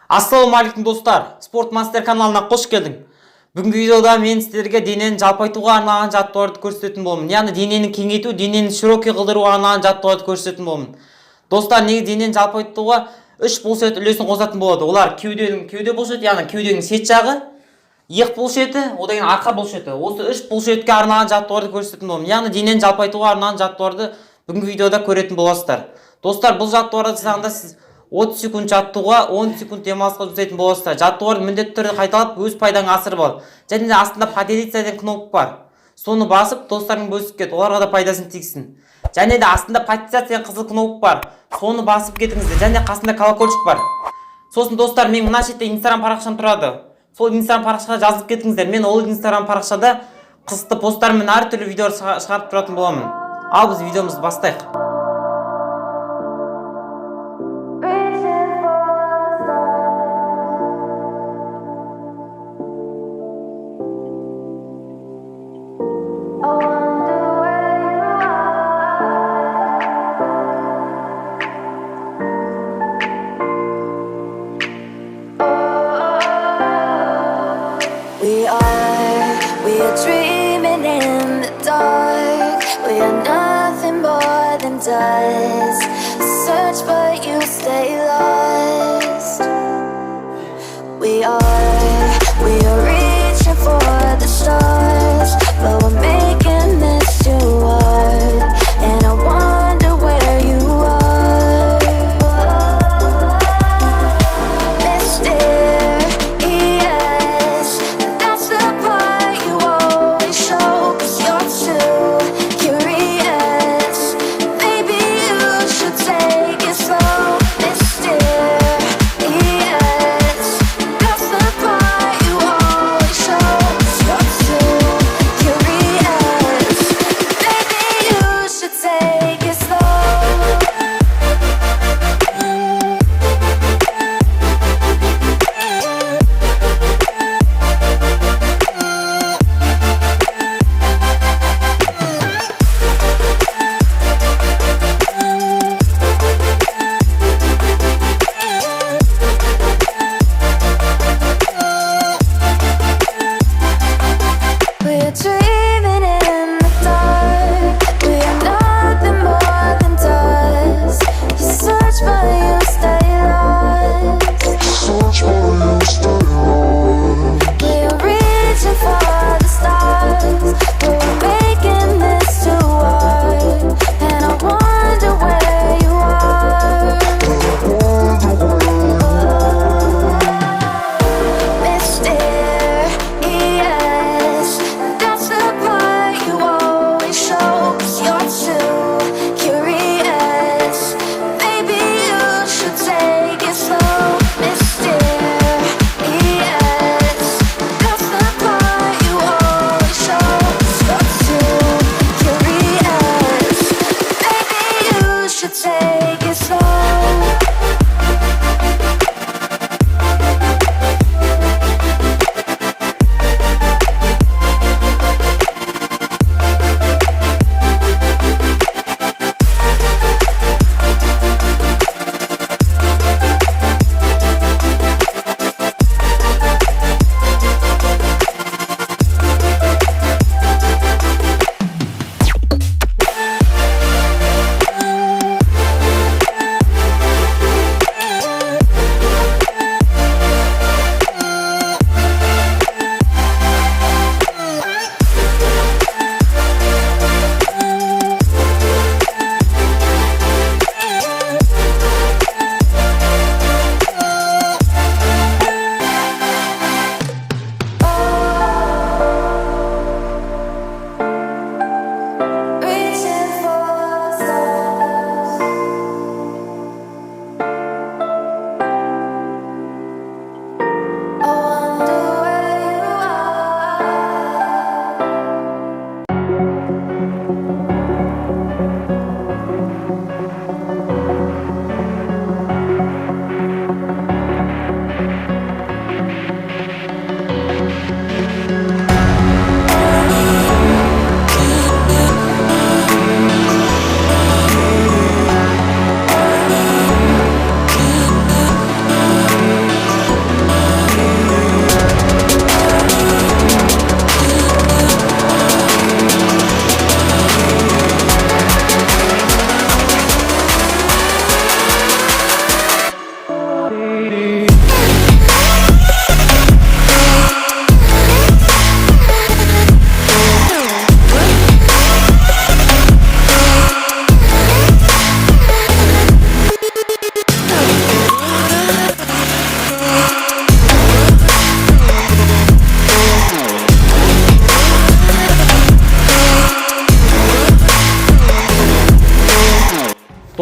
Ассалаумағалейкум достар, Спортмастер каналына қош келдің. Бүгінгі видеода мен сіздерге денені жалпайтуға арналған жаттығуларды көрсететін боламын. Яғни денені кеңейту, денені широкий қылдыруға арналған жаттығуларды көрсететін боламын. Достар, негізі денені жалпайтуға 3 бұлшет үлесін қосатын болады. Олар кеуде бұлшеті, яғни кеуденің шет жағы, иық бұлшеті, одан кейін арқа бұлшеті. Осы 3 бұлшетке арналған жаттығуларды көрсететін боламын. Яғни денені жалпайтуға арналған жаттығуларды бүгінгі видеода көретін боласыздар. Достар, бұл жаттығуларды жасағанда сіз 30 секунд жаттығуға 10 секунд демалысқа жұмсайтын боласыздар. Жаттығуларды міндетті түрде қайталап өз пайдаңа асырып ал. Және де астында поделиться деген кнопка бар. Соны басып достарың бөлісіп кет, оларға да пайдасын тигізсін. Және де астында подписаться деген қызыл кнопка бар. Соны басып кетіңіздер. Және де қасында колокольчик бар. Сосын достар, мен мына шетте Instagram парақшам тұрады. Сол Instagram парақшаға жазылып кетіңіздер. Мен ол Instagram парақшада қызықты посттармен әртүрлі видеолар шығарып тұратын боламын. Ал біз видеомызды бастайық. We are dreaming in the dark. We are nothing more than dust. Search but you stay lost. We are reaching for the stars, but we're making this too hard. And I wonder where you are, mysterious. That's the part you always show, 'cause you're too curious. Maybe you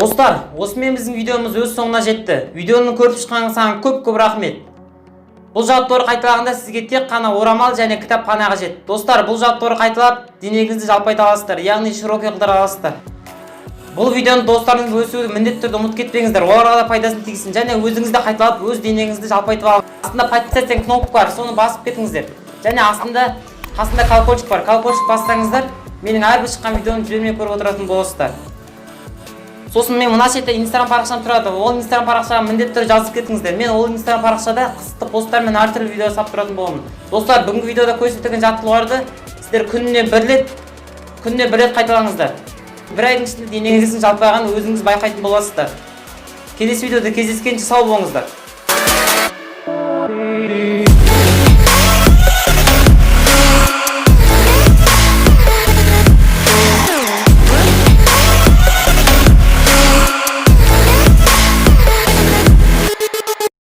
Достар, осымен біздің видеомыз өз соңына жетті. Видеоны көріп шыққаныңыз саған көп рахмет. Бұл жаттығуды қайталағанда сізге тек қана орамал және кітап қана қажет. Достар, бұл жаттығуды қайталап денеңізді жалпайта аласыздар, яғни широкий қылдыра аласыздар. Бұл видеоны достарыңызбен бөлісуді міндетті түрде ұмытып кетпеңіздер. Оларға да пайдасын тигізсін және өзіңізді қайталап өз денеңізді жалпайтып алыңыз. Астында подписать деген кнопка бар, соны басып кетіңіздер. Және қасында колокольчик бар. Колокольчик бассаңыздар, менің әрбір шыққан видеоны жібермей көріп отыратын боласыздар. Сосын мен мына жерде Instagram парақшам тұрады. Ол Instagram парақшаға міндетті түрде жазып кетіңіздер. Мен ол Instagram парақшада қызықты посттар мен әртүрлі видео салып тұратын боламын. Достар, бүгінгі видеода көрсетілген жаттығуларды сіздер күніне бір рет қайталаңыздар. Бір айдың ішінде денеңіздің жалпайғанын өзіңіз байқайтын боласыздар. Келесі видеода кездескенше сау болыңыздар.